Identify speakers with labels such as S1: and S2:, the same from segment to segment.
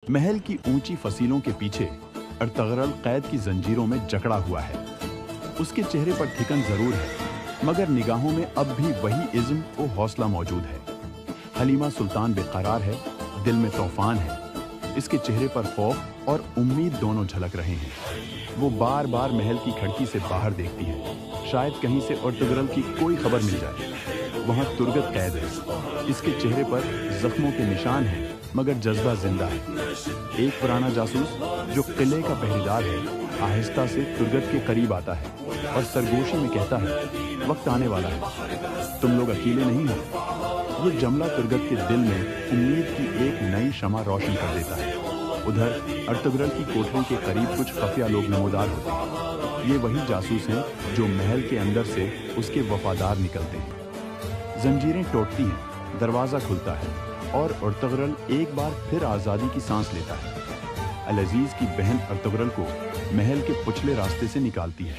S1: महल की ऊंची फसीलों के पीछे अर्तगरल कैद की जंजीरों में जकड़ा हुआ है। उसके चेहरे पर थिकन जरूर है, मगर निगाहों में अब भी वही इज्म और हौसला मौजूद है। हलीमा सुल्तान बेकरार है, दिल में तूफान है। इसके चेहरे पर खौफ और उम्मीद दोनों झलक रहे हैं। वो बार बार महल की खिड़की से बाहर देखती है, शायद कहीं से अर्तगरल की कोई खबर मिल जाए। वहाँ तुर्गत कैद है, इसके चेहरे पर जख्मों के निशान हैं, मगर जज्बा जिंदा है। एक पुराना जासूस जो किले का पहरेदार है, आहिस्ता से तुर्गत के करीब आता है और सरगोशी में कहता है, वक्त आने वाला है, तुम लोग अकेले नहीं हो। ये जमला तुर्गत के दिल में उम्मीद की एक नई शमा रोशन कर देता है। उधर अर्तगरल की कोठरी के करीब कुछ खुफिया लोग नमोदार होते हैं। ये वही जासूस हैं जो महल के अंदर से उसके वफादार निकलते हैं। जंजीरें टूटती हैं, दरवाजा खुलता है और अर्तगरल एक बार फिर आज़ादी की सांस लेता है। अल-अज़ीज़ की बहन अर्तगरल को महल के पिछले रास्ते से निकालती है।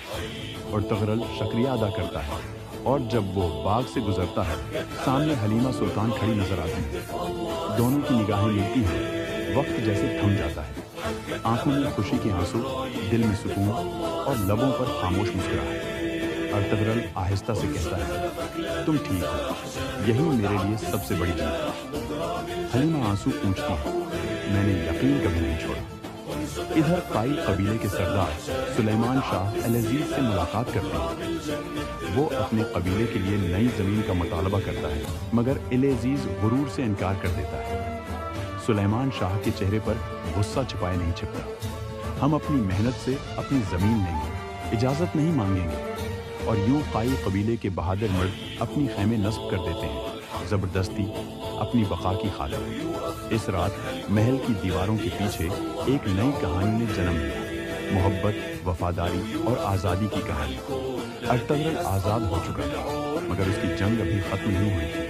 S1: अर्तगरल शुक्रिया अदा करता है और जब वो बाग से गुजरता है, सामने हलीमा सुल्तान खड़ी नजर आती है। दोनों की निगाहें मिलती हैं, वक्त जैसे थम जाता है। आंखों में खुशी के आंसू, दिल में सुकून और लबों पर खामोश मुस्कुराहट। अर्तगरल आहिस्ता से कहता है, तुम ठीक हो, यही मेरे लिए सबसे बड़ी जीत है। हलीमा आंसू पूंछती है, मैंने यकीन कभी नहीं छोड़ा। इधर काई कबीले के सरदार सुलेमान शाह अल-अज़ीज़ से मुलाकात करते हैं। वो अपने कबीले के लिए नई जमीन का मुतालबा करता है, मगर अल-अज़ीज़ गुरूर से इनकार कर देता है। सुलेमान शाह के चेहरे पर गुस्सा छिपाए नहीं छिपता। हम अपनी मेहनत से अपनी जमीन लेंगे, इजाजत नहीं मांगेंगे। और यूं काई कबीले के बहादुर मर्द अपनी खैमे नस्ब कर देते हैं, जबरदस्ती, अपनी बका की खातिर। इस रात महल की दीवारों के पीछे एक नई कहानी ने जन्म लिया, मोहब्बत, वफादारी और आज़ादी की कहानी। अर्तगरल आज़ाद हो चुका था, मगर उसकी जंग अभी खत्म नहीं हुई थी।